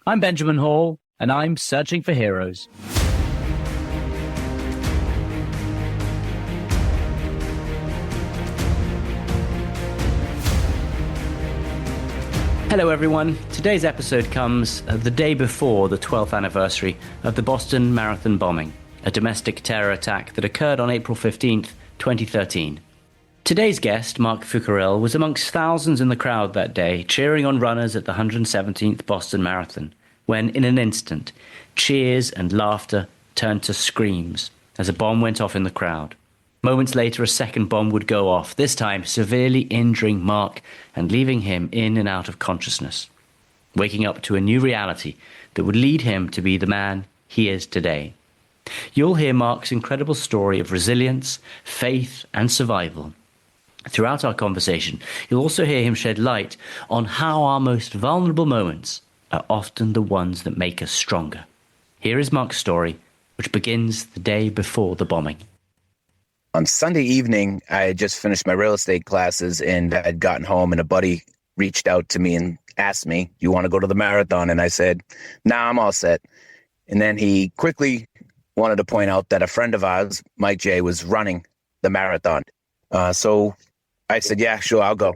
I'm Benjamin Hall, and I'm searching for heroes. Hello, everyone. Today's episode comes the day before the 12th anniversary of the Boston Marathon bombing, a domestic terror attack that occurred on April 15th, 2013. Today's guest, Marc Fucarile, was amongst thousands in the crowd that day, cheering on runners at the 117th Boston Marathon, when, in an instant, cheers and laughter turned to screams as a bomb went off in the crowd. Moments later, a second bomb would go off, this time severely injuring Marc and leaving him in and out of consciousness, waking up to a new reality that would lead him to be the man he is today. You'll hear Marc's incredible story of resilience, faith, and survival. Throughout our conversation, you'll also hear him shed light on how our most vulnerable moments are often the ones that make us stronger. Here is Marc's story, which begins the day before the bombing. On Sunday evening, I had just finished my real estate classes and I had gotten home, and a buddy reached out to me and asked me, "You want to go to the marathon?" And I said, "Nah, I'm all set." And then he quickly wanted to point out that a friend of ours, Mike J, was running the marathon. So I said, "Yeah, sure, I'll go."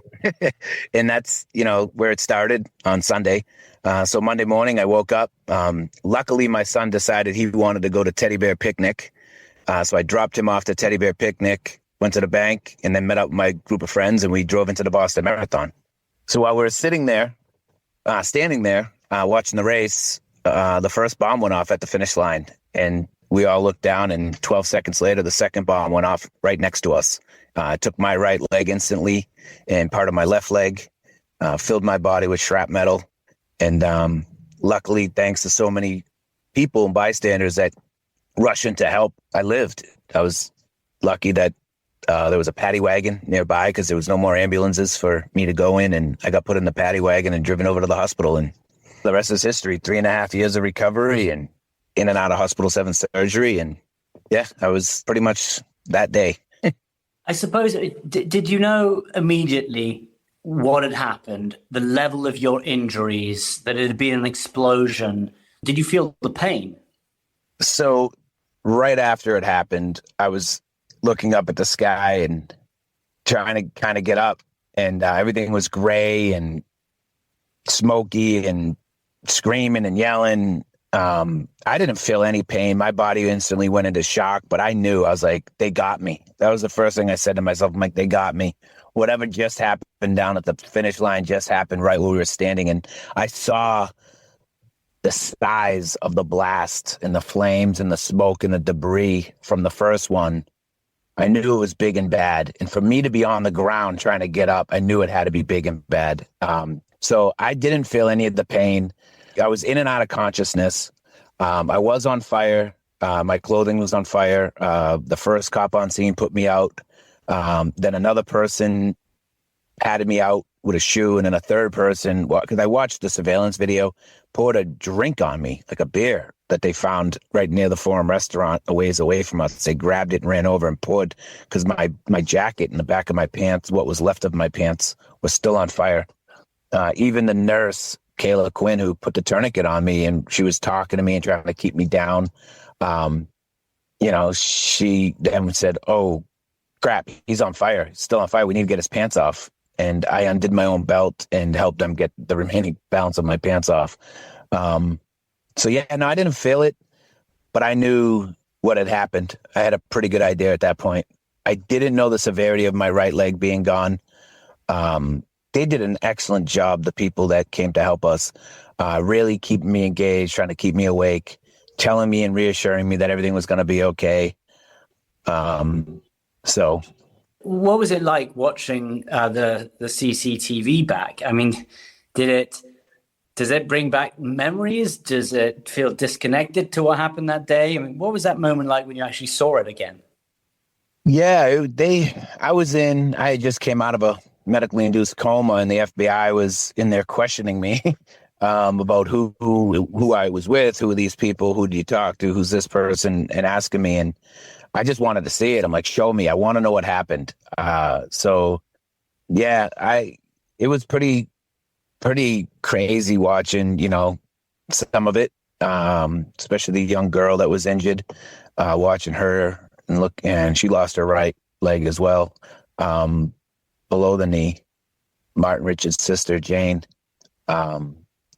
And that's, where it started on Sunday. So Monday morning I woke up. Luckily, my son decided he wanted to go to Teddy Bear Picnic. So I dropped him off to Teddy Bear Picnic, went to the bank, and then met up with my group of friends, and we drove into the Boston Marathon. So while we were standing there, watching the race, the first bomb went off at the finish line. And we all looked down, and 12 seconds later, the second bomb went off right next to us. It took my right leg instantly and part of my left leg, filled my body with shrapnel. And luckily, thanks to so many people and bystanders that rushed in to help, I lived. I was lucky that there was a paddy wagon nearby because there was no more ambulances for me to go in. And I got put in the paddy wagon and driven over to the hospital. And the rest is history. 3.5 years of recovery and in and out of hospital, 7 surgery. And yeah, I was pretty much that day. I suppose, did you know immediately what had happened, the level of your injuries, that it had been an explosion? Did you feel the pain? So right after it happened, I was looking up at the sky and trying to kind of get up, and everything was gray and smoky and screaming and yelling. I didn't feel any pain. My body instantly went into shock, but I was like, they got me. That was the first thing I said to myself. I'm like, they got me. Whatever just happened down at the finish line just happened right where we were standing. And I saw the size of the blast and the flames and the smoke and the debris from the first one. I knew it was big and bad. And for me to be on the ground trying to get up, I knew it had to be big and bad. So I didn't feel any of the pain. I was in and out of consciousness. I was on fire. My clothing was on fire. The first cop on scene put me out. Then another person patted me out with a shoe. And then a third person, because I watched the surveillance video, poured a drink on me, like a beer that they found right near the Forum restaurant a ways away from us. They grabbed it and ran over and poured, because my jacket in the back of my pants, what was left of my pants, was still on fire. Even the nurse, Kayla Quinn, who put the tourniquet on me, and she was talking to me and trying to keep me down. She then said, "Oh, crap, he's on fire. He's still on fire. We need to get his pants off." And I undid my own belt and helped them get the remaining balance of my pants off. So yeah, no, I didn't feel it, but I knew what had happened. I had a pretty good idea at that point. I didn't know the severity of my right leg being gone. They did an excellent job, the people that came to help us, really keeping me engaged, trying to keep me awake, telling me and reassuring me that everything was going to be okay. So what was it like watching the CCTV back? I mean, does it bring back memories? Does it feel disconnected to what happened that day? I mean, what was that moment like when you actually saw it again? Yeah, I had just came out of a medically induced coma, and the FBI was in there questioning me about who I was with, who are these people, who do you talk to, who's this person, and asking me. And I just wanted to see it. I'm like, show me. I want to know what happened. So yeah, it was pretty crazy watching, some of it, especially the young girl that was injured, watching her and she lost her right leg as well, below the knee. Martin Richards' sister, Jane.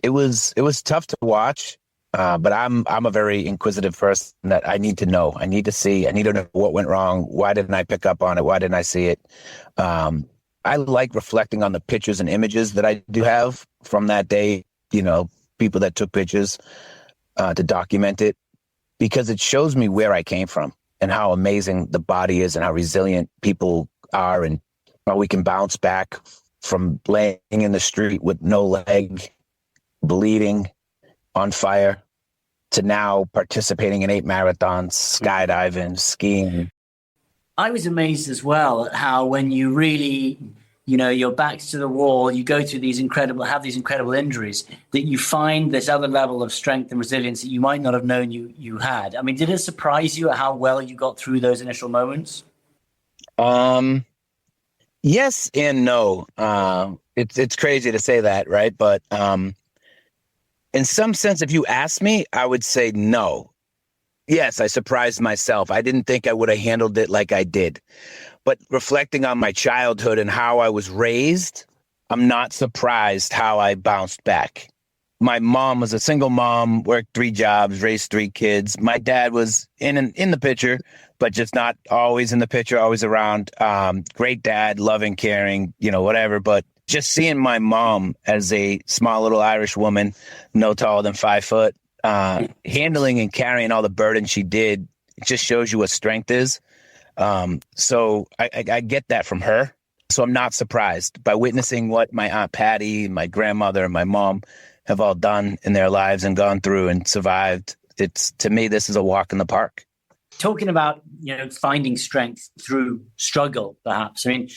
It was tough to watch, but I'm a very inquisitive person that I need to know. I need to see. I need to know what went wrong. Why didn't I pick up on it? Why didn't I see it? I like reflecting on the pictures and images that I do have from that day. People that took pictures to document it, because it shows me where I came from and how amazing the body is and how resilient people are, and how we can bounce back from laying in the street with no leg, bleeding, on fire, to now participating in 8 marathons, skydiving, skiing. I was amazed as well at how when you really, your back's to the wall, you go through these incredible injuries, that you find this other level of strength and resilience that you might not have known you had. I mean, did it surprise you at how well you got through those initial moments? Yes and no. It's crazy to say that, right? But in some sense, if you ask me, I would say no. Yes, I surprised myself. I didn't think I would have handled it like I did. But reflecting on my childhood and how I was raised, I'm not surprised how I bounced back. My mom was a single mom, worked 3 jobs, raised 3 kids. My dad was in the picture, but just not always in the picture, always around. Great dad, loving, caring, whatever. But just seeing my mom as a small little Irish woman, no taller than 5 foot, handling and carrying all the burden she did, it just shows you what strength is. So I get that from her. So I'm not surprised by witnessing what my Aunt Patty, my grandmother, and my mom have all done in their lives and gone through and survived. To me, this is a walk in the park. Talking about, finding strength through struggle, perhaps. I mean,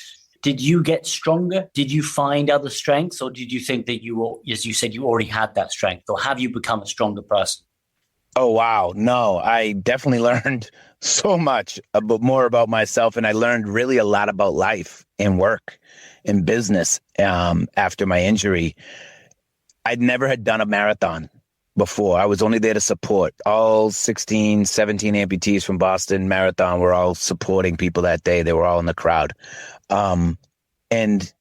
did you get stronger? Did you find other strengths? Or did you think that as you said, you already had that strength? Or have you become a stronger person? Oh, wow. No, I definitely learned so much more about myself. And I learned really a lot about life and work and business after my injury. I'd never had done a marathon before. I was only there to support. All 16, 17 amputees from Boston Marathon were all supporting people that day. They were all in the crowd. And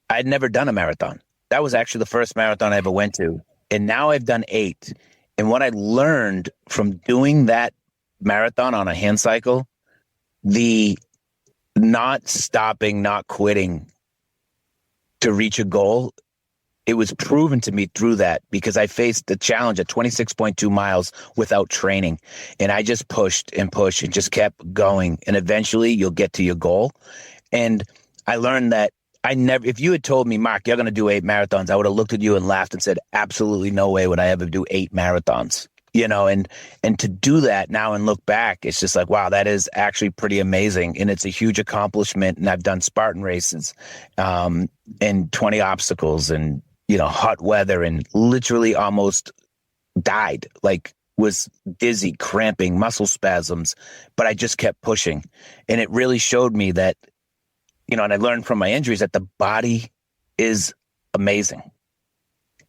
I'd never done a marathon. That was actually the first marathon I ever went to. And now I've done 8. And what I learned from doing that marathon on a hand cycle, the not stopping, not quitting to reach a goal, it was proven to me through that, because I faced the challenge at 26.2 miles without training. And I just pushed and pushed and just kept going. And eventually you'll get to your goal. And I learned that if you had told me, Mark, you're going to do 8 marathons, I would have looked at you and laughed and said, absolutely no way would I ever do 8 marathons. And to do that now and look back, it's just like, wow, that is actually pretty amazing. And it's a huge accomplishment. And I've done Spartan races, and 20 obstacles, and, hot weather, and literally almost died, like was dizzy, cramping, muscle spasms, but I just kept pushing. And it really showed me that, and I learned from my injuries that the body is amazing.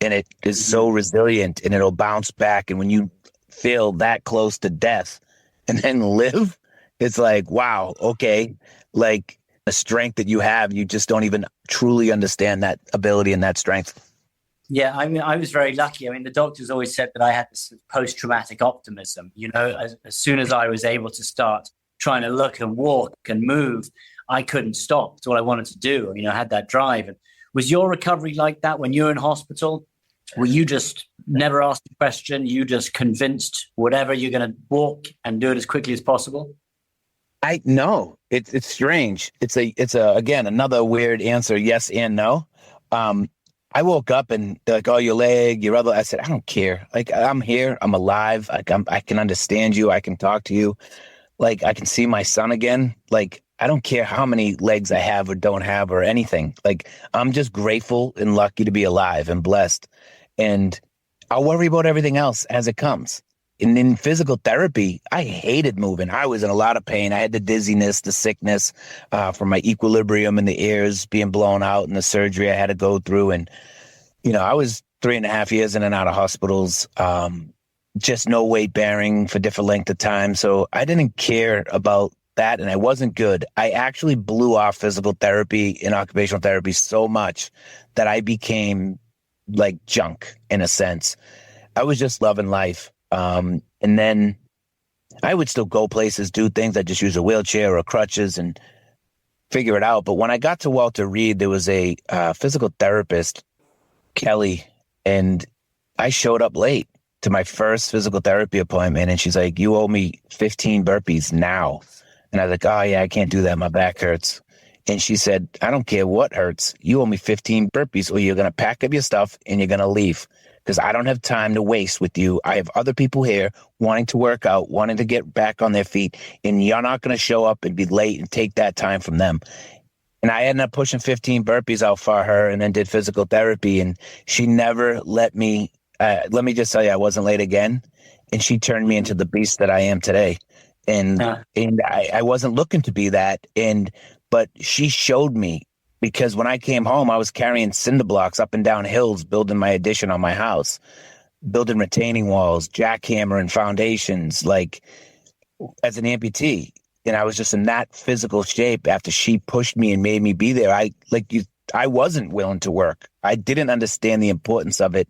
And it is so resilient, and it'll bounce back. And when you feel that close to death and then live, it's like, wow, okay. Like the strength that you have, you just don't even truly understand that ability and that strength. Yeah, I mean, I was very lucky. I mean, the doctors always said that I had this post-traumatic optimism. As soon as I was able to start trying to look and walk and move, I couldn't stop. It's what I wanted to do. I had that drive. And was your recovery like that when you were in hospital? Were you just never asked a question? You just convinced whatever you're going to walk and do it as quickly as possible? No, it's strange. It's again, another weird answer. Yes and no. I woke up and they're like, oh, your leg, your other. I said, I don't care. Like, I'm here. I'm alive. Like, I can understand you. I can talk to you. Like, I can see my son again. Like, I don't care how many legs I have or don't have or anything. Like, I'm just grateful and lucky to be alive and blessed. And I'll worry about everything else as it comes. And in physical therapy, I hated moving. I was in a lot of pain. I had the dizziness, the sickness from my equilibrium in the ears being blown out and the surgery I had to go through. And, I was 3.5 years in and out of hospitals, just no weight bearing for different length of time. So I didn't care about that, and I wasn't good. I actually blew off physical therapy and occupational therapy so much that I became like junk in a sense. I was just loving life. And then I would still go places, do things. I just use a wheelchair or crutches and figure it out. But when I got to Walter Reed, there was a physical therapist, Kelly, and I showed up late to my first physical therapy appointment. And she's like, "You owe me 15 burpees now." And I was like, "Oh, yeah, I can't do that. My back hurts." And she said, "I don't care what hurts. You owe me 15 burpees or you're going to pack up your stuff and you're going to leave because I don't have time to waste with you. I have other people here wanting to work out, wanting to get back on their feet, and you're not going to show up and be late and take that time from them." And I ended up pushing 15 burpees out for her and then did physical therapy. And she never let me just tell you, I wasn't late again. And she turned me into the beast that I am today. And I wasn't looking to be that. But she showed me, because when I came home, I was carrying cinder blocks up and down hills, building my addition on my house, building retaining walls, jackhammering foundations, like as an amputee. And I was just in that physical shape after she pushed me and made me be there. I wasn't willing to work. I didn't understand the importance of it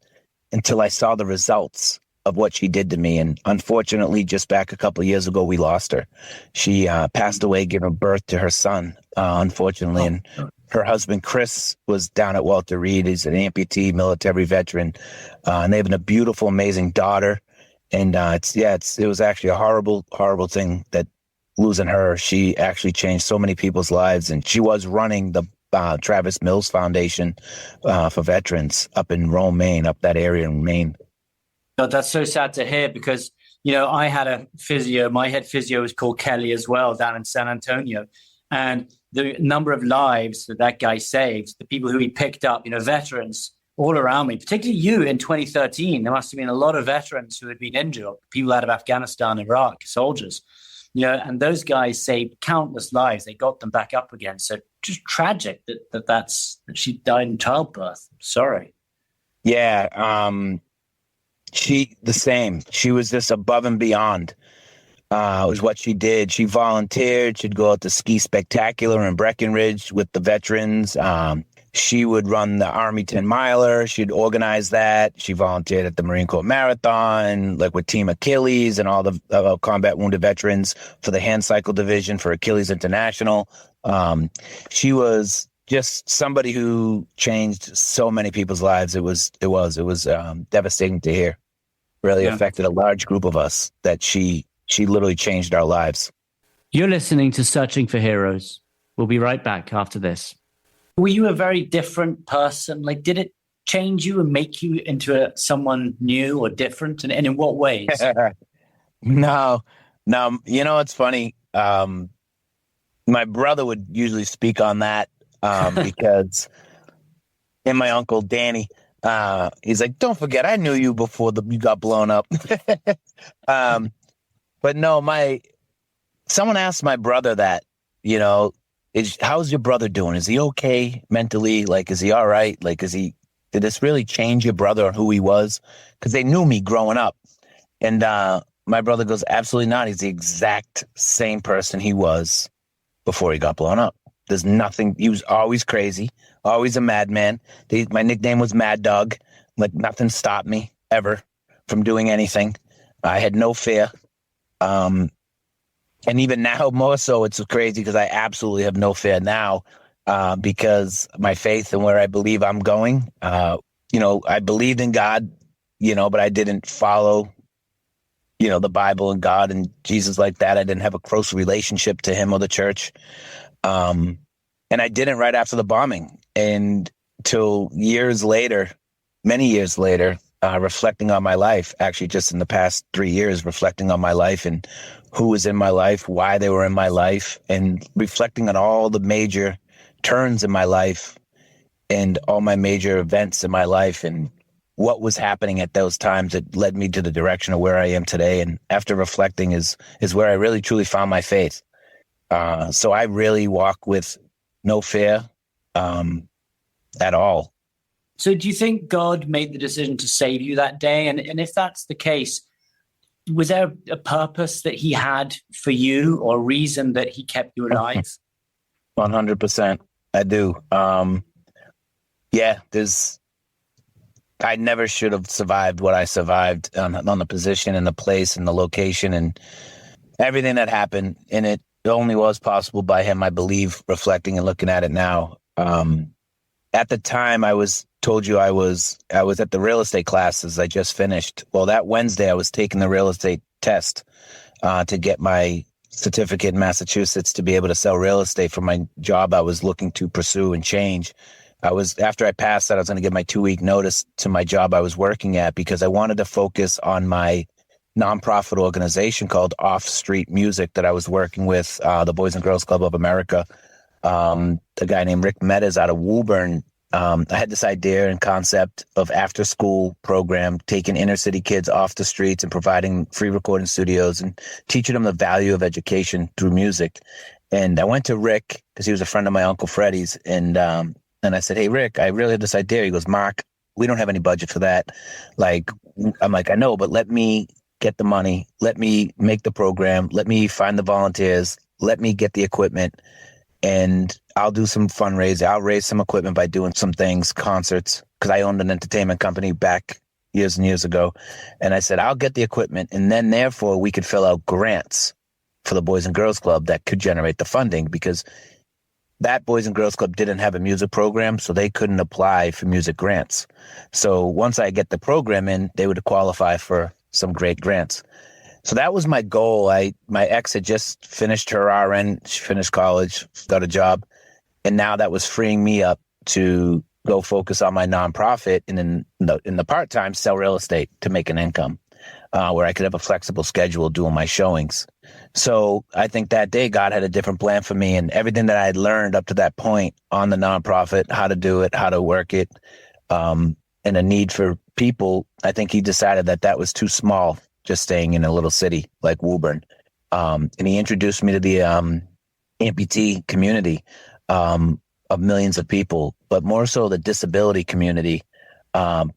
until I saw the results of what she did to me. And unfortunately, just back a couple of years ago, we lost her. She passed away giving birth to her son, unfortunately. And her husband, Chris, was down at Walter Reed. He's an amputee, military veteran. And they have a beautiful, amazing daughter. And it was actually a horrible, horrible thing that losing her. She actually changed so many people's lives. And she was running the Travis Mills Foundation for veterans up in Rome, Maine, up that area in Maine. God, that's so sad to hear because, I had a physio. My head physio was called Kelly as well down in San Antonio. And the number of lives that guy saved, the people who he picked up, veterans all around me, particularly you in 2013, there must have been a lot of veterans who had been injured, people out of Afghanistan, Iraq, soldiers, and those guys saved countless lives. They got them back up again. So just tragic that she died in childbirth. Sorry. Yeah. She was just above and beyond, was what she did. She volunteered. She'd go out to Ski Spectacular in Breckenridge with the veterans. She would run the Army 10 miler. She'd organize that. She volunteered at the Marine Corps Marathon, like with Team Achilles and all the combat wounded veterans for the hand cycle division for Achilles International. She was just somebody who changed so many people's lives. It was devastating to hear. Really affected a large group of us that she literally changed our lives. You're listening to Searching for Heroes. We'll be right back after this. Were you a very different person? Like, did it change you and make you into someone new or different? And in what ways? No. It's funny. My brother would usually speak on that because, and my uncle Danny, he's like, "Don't forget, I knew you before you got blown up." But no, someone asked my brother that, how's your brother doing? Is he okay mentally? Like, is he all right? Like, did this really change your brother on who he was? Because they knew me growing up. And my brother goes, "Absolutely not. He's the exact same person he was before he got blown up. There's nothing. He was always crazy, always a madman. My nickname was Mad Dog. Like, nothing stopped me ever from doing anything. I had no fear. And even now, more so, it's crazy because I absolutely have no fear now because my faith and where I believe I'm going. I believed in God, but I didn't follow, the Bible and God and Jesus like that. I didn't have a close relationship to him or the church. And I didn't right after the bombing. And till many years later, reflecting on my life, actually just in the past 3 years, reflecting on my life and who was in my life, why they were in my life, and reflecting on all the major turns in my life and all my major events in my life and what was happening at those times that led me to the direction of where I am today. And after reflecting is where I really truly found my faith. So I really walk with no fear at all. So do you think God made the decision to save you that day? And if that's the case, was there a purpose that he had for you or a reason that he kept you alive? 100%. I do. Yeah, I never should have survived what I survived on the position and the place and the location and everything that happened. And it only was possible by him, I believe, reflecting and looking at it now. At the time, I was at the real estate classes I just finished. Well, that Wednesday, I was taking the real estate test to get my certificate in Massachusetts to be able to sell real estate for my job I was looking to pursue and change. After I passed that, I was going to give my 2-week notice to my job I was working at because I wanted to focus on my nonprofit organization called Off Street Music that I was working with, the Boys and Girls Club of America. A guy named Rick Meadows out of Woburn. I had this idea and concept of after school program, taking inner city kids off the streets and providing free recording studios and teaching them the value of education through music. And I went to Rick because he was a friend of my Uncle Freddie's. And I said, "Hey, Rick, I really have this idea." He goes, "Mark, we don't have any budget for that." I'm like, "I know, but let me get the money. Let me make the program. Let me find the volunteers. Let me get the equipment. And I'll do some fundraising. I'll raise some equipment by doing some things, concerts, because I owned an entertainment company back years and years ago." And I said, "I'll get the equipment. And then therefore we could fill out grants for the Boys and Girls Club that could generate the funding because that Boys and Girls Club didn't have a music program, so they couldn't apply for music grants. So once I get the program in, they would qualify for some great grants." So that was my goal. My ex had just finished her RN. She finished college, got a job. And now that was freeing me up to go focus on my nonprofit and in the part-time sell real estate to make an income where I could have a flexible schedule doing my showings. So I think that day God had a different plan for me and everything that I had learned up to that point on the nonprofit, how to do it, how to work it, and a need for people. I think he decided that was too small, just staying in a little city like Woburn. And he introduced me to the amputee community of millions of people, but more so the disability community,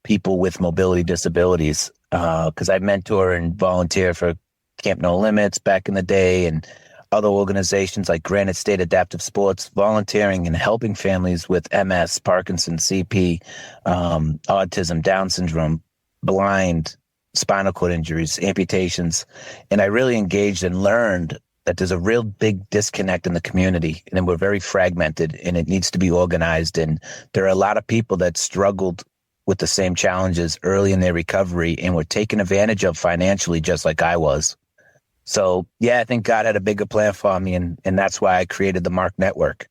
people with mobility disabilities, because I mentor and volunteer for Camp No Limits back in the day and other organizations like Granite State Adaptive Sports, volunteering and helping families with MS, Parkinson's, CP, autism, Down syndrome, blind, spinal cord injuries, amputations. And I really engaged and learned that there's a real big disconnect in the community and we're very fragmented and it needs to be organized. And there are a lot of people that struggled with the same challenges early in their recovery and were taken advantage of financially, just like I was. So yeah, I think God had a bigger plan for me. And that's why I created the Marc Network,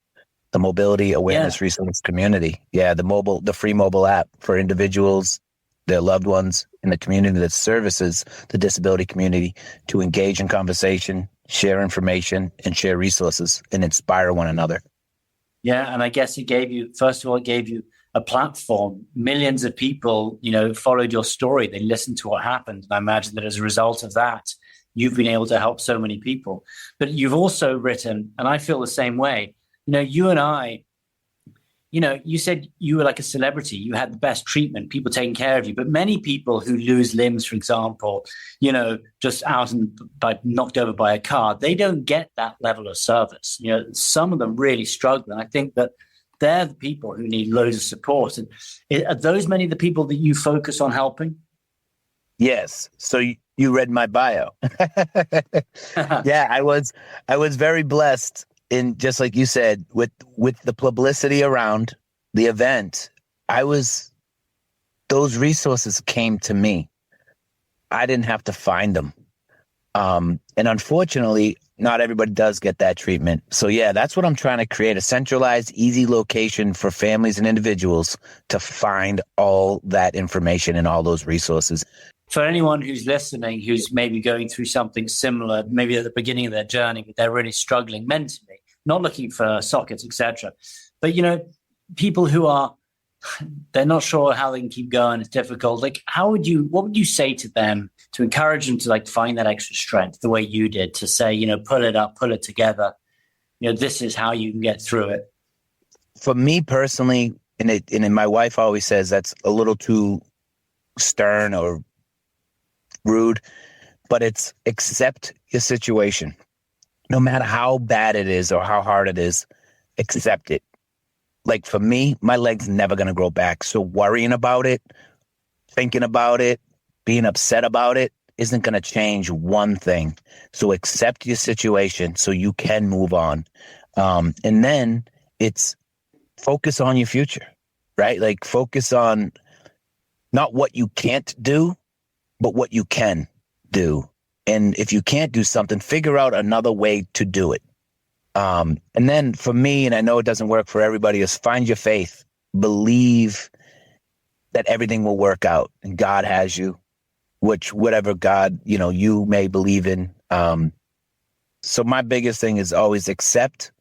the mobility awareness resource community. Yeah. The free mobile app for individuals, their loved ones in the community that services the disability community to engage in conversation, share information, and share resources and inspire one another. Yeah, and I guess it gave you a platform. Millions of people, followed your story. They listened to what happened. And I imagine that as a result of that, you've been able to help so many people. But you've also written, and I feel the same way, you and I, you said you were like a celebrity. You had the best treatment, people taking care of you. But many people who lose limbs, for example, just out and knocked over by a car, they don't get that level of service. Some of them really struggle. And I think that they're the people who need loads of support. And are those many of the people that you focus on helping? Yes. So you read my bio. Yeah, I was very blessed. And just like you said, with the publicity around the event, those resources came to me. I didn't have to find them. And unfortunately, not everybody does get that treatment. So yeah, that's what I'm trying to create, a centralized, easy location for families and individuals to find all that information and all those resources. For anyone who's listening, who's maybe going through something similar, maybe at the beginning of their journey, but they're really struggling mentally, not looking for sockets, etc. But, people who they're not sure how they can keep going. It's difficult. What would you say to them to encourage them to find that extra strength the way you did, to say, pull it up, pull it together. This is how you can get through it. For me personally, and then my wife always says that's a little too stern or rude, but it's accept your situation. No matter how bad it is or how hard it is, accept it. Like for me, my leg's never going to grow back. So worrying about it, thinking about it, being upset about it isn't going to change one thing. So accept your situation so you can move on. And then it's focus on your future, right? Like focus on not what you can't do, but what you can do. And if you can't do something, figure out another way to do it. And then for me, and I know it doesn't work for everybody, is find your faith. Believe that everything will work out and God has you, whatever God, you may believe in. So my biggest thing is always accept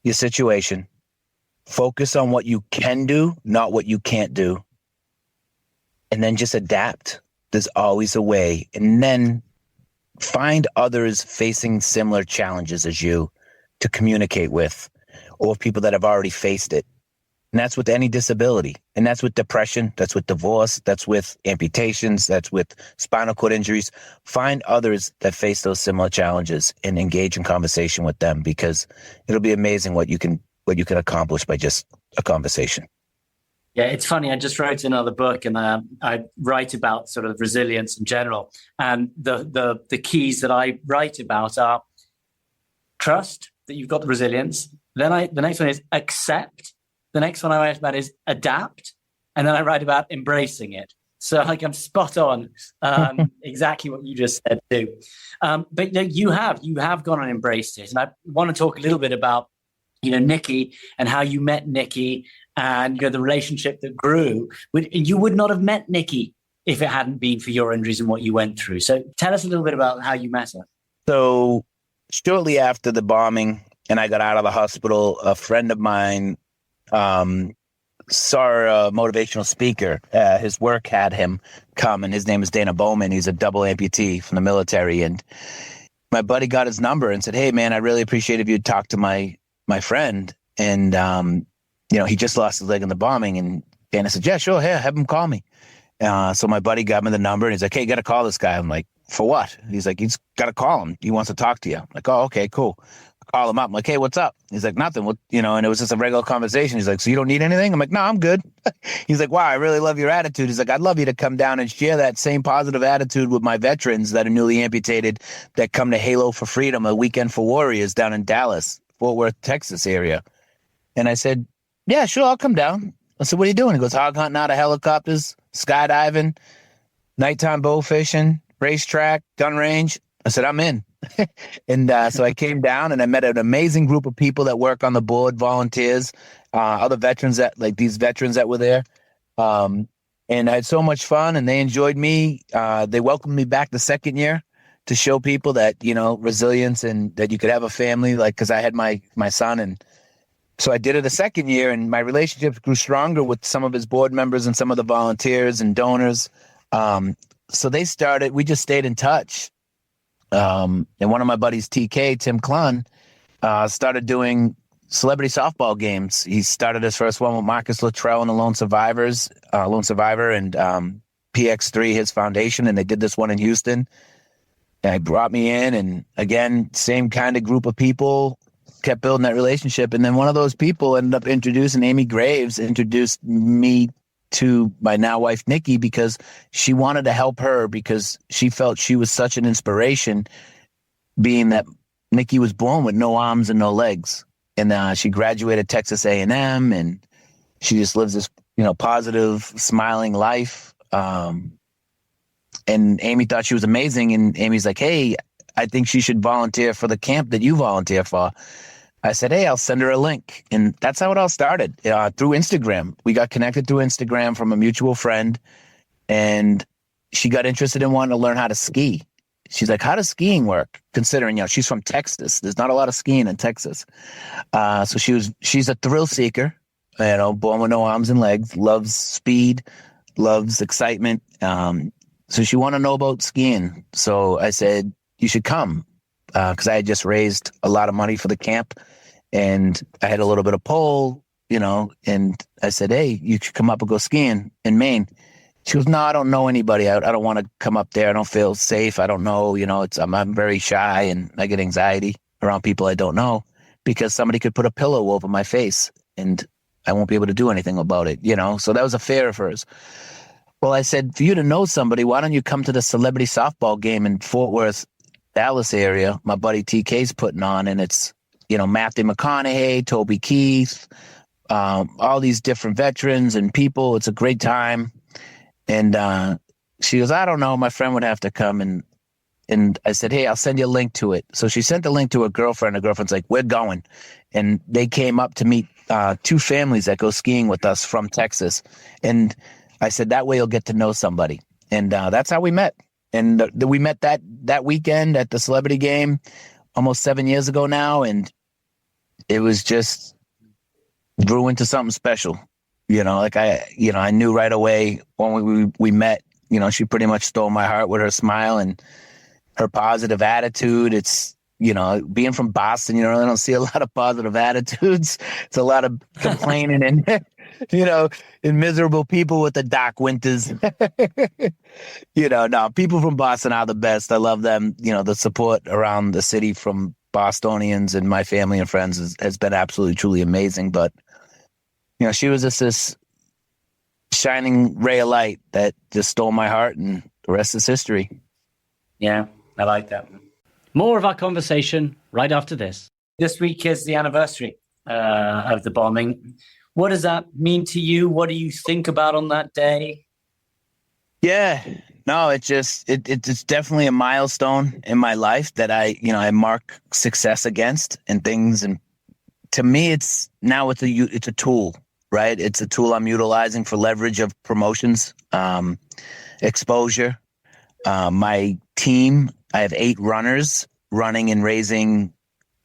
your situation. Focus on what you can do, not what you can't do. And then just adapt. There's always a way. And then find others facing similar challenges as you to communicate with, or people that have already faced it. And that's with any disability. And that's with depression. That's with divorce. That's with amputations. That's with spinal cord injuries. Find others that face those similar challenges and engage in conversation with them, because it'll be amazing what you can accomplish by just a conversation. Yeah, it's funny. I just wrote another book, and I write about sort of resilience in general. And the keys that I write about are trust that you've got the resilience. Then the next one is accept. The next one I write about is adapt, and then I write about embracing it. So like I'm spot on, exactly what you just said too. But you have gone and embraced it, and I want to talk a little bit about Nikki and how you met Nikki. And the relationship that grew. You would not have met Nikki if it hadn't been for your injuries and what you went through. So tell us a little bit about how you met her. So shortly after the bombing and I got out of the hospital, a friend of mine saw a motivational speaker. His work had him come, and his name is Dana Bowman. He's a double amputee from the military. And my buddy got his number and said, "Hey, man, I really appreciate if you'd talk to my friend." And he just lost his leg in the bombing, and Dana said, "Yeah, sure. Here, have him call me." So my buddy got me the number, and he's like, "Hey, you got to call this guy." I'm like, "For what?" He's like, "You just got to call him. He wants to talk to you." I'm like, "Oh, okay, cool." I call him up. I'm like, "Hey, what's up?" He's like, "Nothing." And it was just a regular conversation. He's like, "So you don't need anything?" I'm like, "No, I'm good." He's like, "Wow, I really love your attitude." He's like, "I'd love you to come down and share that same positive attitude with my veterans that are newly amputated that come to Halo for Freedom, a weekend for warriors down in Dallas, Fort Worth, Texas area." And I said, "Yeah, sure, I'll come down." I said, "What are you doing?" He goes, "Hog hunting out of helicopters, skydiving, nighttime bow fishing, racetrack, gun range." I said, "I'm in." And so I came down and I met an amazing group of people that work on the board, volunteers, other veterans these veterans that were there. And I had so much fun, and they enjoyed me. They welcomed me back the second year to show people that, resilience and that you could have a family, because I had my son. And so I did it a second year, and my relationships grew stronger with some of his board members and some of the volunteers and donors. So we just stayed in touch. And one of my buddies, TK, Tim Clun, started doing celebrity softball games. He started his first one with Marcus Luttrell and the Lone Survivor and PX3, his foundation. And they did this one in Houston. And he brought me in, and again, same kind of group of people, kept building that relationship. And then one of those people ended up introducing Amy Graves, introduced me to my now wife, Nikki, because she wanted to help her, because she felt she was such an inspiration, being that Nikki was born with no arms and no legs. And she graduated Texas A&M, and she just lives this, positive, smiling life. And Amy thought she was amazing. And Amy's like, "Hey, I think she should volunteer for the camp that you volunteer for." I said, "Hey, I'll send her a link." And that's how it all started, through Instagram. We got connected through Instagram from a mutual friend, and she got interested in wanting to learn how to ski. She's like, "How does skiing work?" Considering, she's from Texas. There's not a lot of skiing in Texas. So she's a thrill seeker, born with no arms and legs, loves speed, loves excitement. So she wanted to know about skiing. So I said, "You should come." Because I had just raised a lot of money for the camp, and I had a little bit of pole and I said, hey, you should come up and go skiing in Maine. She goes, no, I don't know anybody. I don't want to come up there. I don't feel safe. I don't know. I'm very shy and I get anxiety around people I don't know because somebody could put a pillow over my face and I won't be able to do anything about it, So that was a fear of hers. Well, I said, for you to know somebody, why don't you come to the celebrity softball game in Fort Worth, Dallas area? My buddy TK's putting on, and it's, Matthew McConaughey, Toby Keith, all these different veterans and people. It's a great time. And she goes, I don't know. My friend would have to come. And I said, hey, I'll send you a link to it. So she sent the link to her girlfriend. Her girlfriend's like, we're going. And they came up to meet two families that go skiing with us from Texas. And I said, that way you'll get to know somebody. And that's how we met. And we met that weekend at the celebrity game almost 7 years ago now. And it was just grew into something special. I knew right away when we met, she pretty much stole my heart with her smile and her positive attitude. It's, being from Boston, I don't see a lot of positive attitudes. It's a lot of complaining and, and miserable people with the dark winters. No, people from Boston are the best. I love them. The support around the city from Bostonians and my family and friends has been absolutely, truly amazing. But, she was just this shining ray of light that just stole my heart, and the rest is history. Yeah, I like that. More of our conversation right after this. This week is the anniversary of the bombing. What does that mean to you? What do you think about on that day? Yeah, no, it's definitely a milestone in my life that I mark success against and things. And to me, it's a tool, right? It's a tool I'm utilizing for leverage of promotions, exposure. My team, I have 8 runners running and raising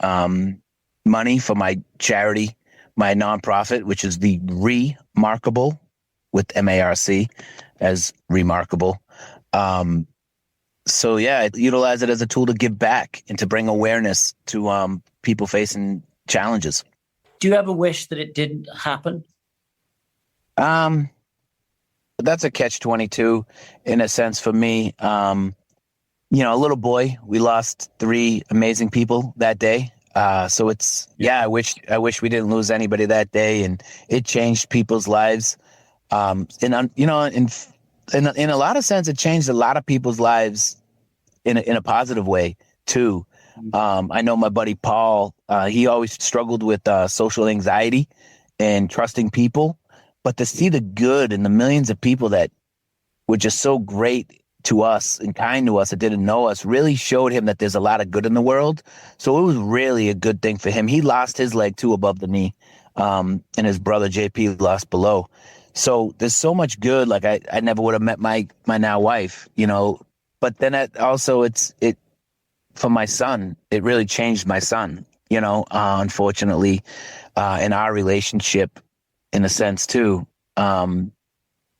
money for my charity, my nonprofit, which is the Remarkable with MARC as Remarkable. So yeah, I utilize it as a tool to give back and to bring awareness to people facing challenges. Do you ever wish that it didn't happen? That's a catch-22 in a sense for me. A little boy, we lost 3 amazing people that day. So it's, I wish we didn't lose anybody that day, and it changed people's lives. In a lot of sense, it changed a lot of people's lives in a positive way too. I know my buddy Paul, he always struggled with social anxiety and trusting people, but to see the good in the millions of people that were just so great to us and kind to us that didn't know us really showed him that there's a lot of good in the world. So it was really a good thing for him. He lost his leg too above the knee, and his brother JP lost below. So there's so much good. Like I never would have met my now wife, but then it for my son, it really changed my son, unfortunately, in our relationship in a sense too.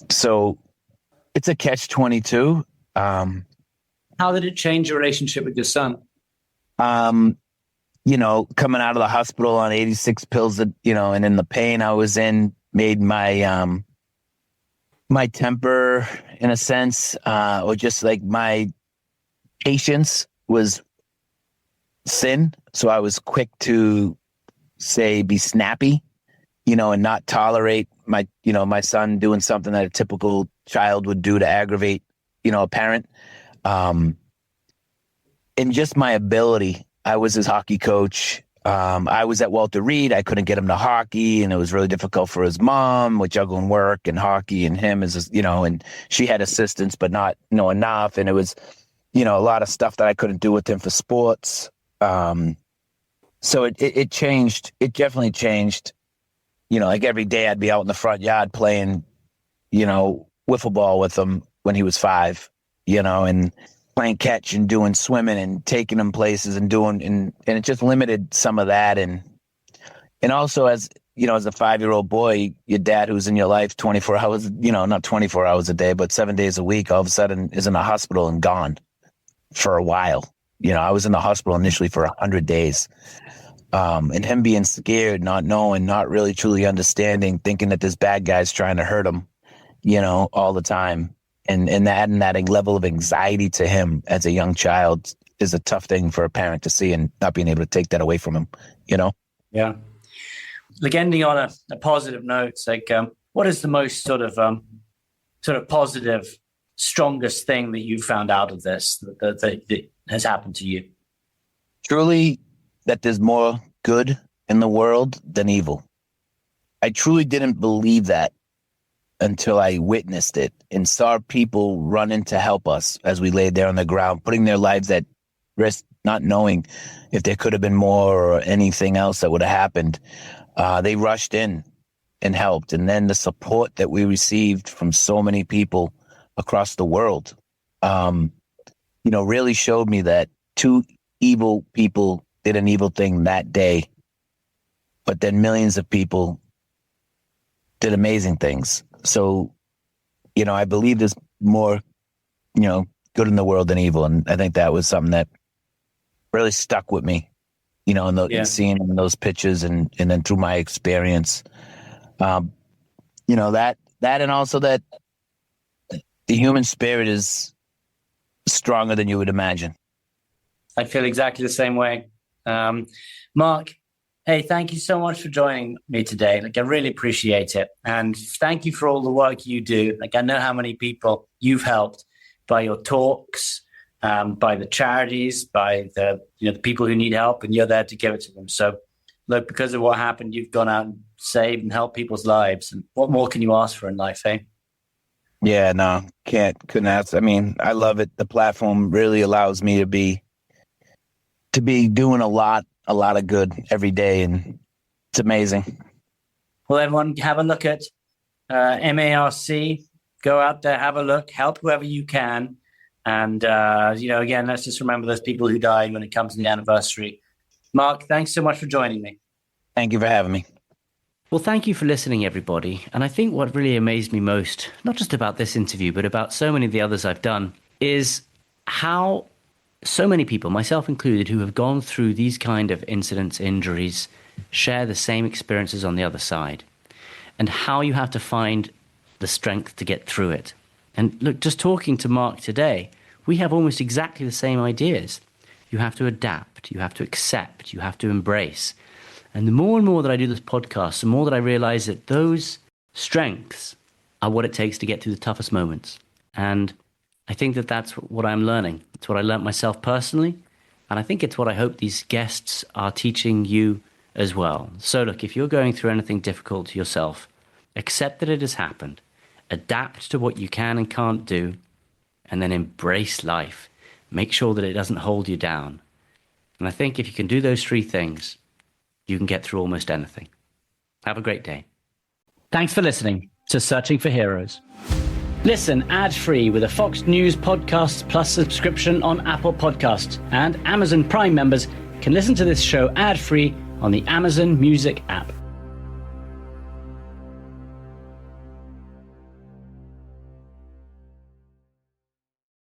So it's a catch-22. How did it change your relationship with your son? Coming out of the hospital on 86 pills, and in the pain I was in made my my temper, in a sense, or just like my patience was thin. So I was quick to be snappy, and not tolerate my son doing something that a typical child would do to aggravate, a parent. And just my ability. I was his hockey coach. I was at Walter Reed. I couldn't get him to hockey, and it was really difficult for his mom with juggling work and hockey, and him and she had assistance, but not enough. And it was, a lot of stuff that I couldn't do with him for sports. So it changed. It definitely changed. Like every day I'd be out in the front yard playing, wiffle ball with him when he was 5, and playing catch and doing swimming and taking him places and it just limited some of that. And also as a 5-year-old boy, your dad who's in your life 24 hours, not 24 hours a day, but 7 days a week, all of a sudden is in a hospital and gone for a while. I was in the hospital initially for 100 days. And him being scared, not knowing, not really truly understanding, thinking that this bad guy's trying to hurt him, all the time. And adding that level of anxiety to him as a young child is a tough thing for a parent to see, and not being able to take that away from him, Yeah. Like, ending on a positive note, it's like, what is the most sort of positive, strongest thing that you found out of this that has happened to you? Truly, that there's more good in the world than evil. I truly didn't believe that until I witnessed it and saw people run in to help us as we laid there on the ground, putting their lives at risk, not knowing if there could have been more or anything else that would have happened. They rushed in and helped. And then the support that we received from so many people across the world, really showed me that two evil people did an evil thing that day, but then millions of people did amazing things. So, I believe there's more, good in the world than evil. And I think that was something that really stuck with me, in seeing in those pictures and then through my experience, that and also that the human spirit is stronger than you would imagine. I feel exactly the same way. Marc, hey, thank you so much for joining me today. Like, I really appreciate it. And thank you for all the work you do. Like, I know how many people you've helped by your talks, by the charities, by the people who need help, and you're there to give it to them. So, look, because of what happened, you've gone out and saved and helped people's lives. And what more can you ask for in life, eh? Yeah, no, couldn't ask. I mean, I love it. The platform really allows me to be doing a lot of good every day, and it's amazing. Well, everyone, have a look at MARC. Go out there, have a look, help whoever you can. And, again, let's just remember those people who died when it comes to the anniversary. Marc, thanks so much for joining me. Thank you for having me. Well, thank you for listening, everybody. And I think what really amazed me most, not just about this interview, but about so many of the others I've done, is how so many people, myself included, who have gone through these kind of incidents, injuries, share the same experiences on the other side, and how you have to find the strength to get through it. And look, just talking to Marc today, we have almost exactly the same ideas. You have to adapt, you have to accept, you have to embrace. And the more and more that I do this podcast, the more that I realize that those strengths are what it takes to get through the toughest moments. And I think that that's what I'm learning. It's what I learned myself personally. And I think it's what I hope these guests are teaching you as well. So look, if you're going through anything difficult yourself, accept that it has happened. Adapt to what you can and can't do, and then embrace life. Make sure that it doesn't hold you down. And I think if you can do those three things, you can get through almost anything. Have a great day. Thanks for listening to Searching for Heroes. Listen ad-free with a Fox News Podcasts Plus subscription on Apple Podcasts, and Amazon Prime members can listen to this show ad-free on the Amazon Music app.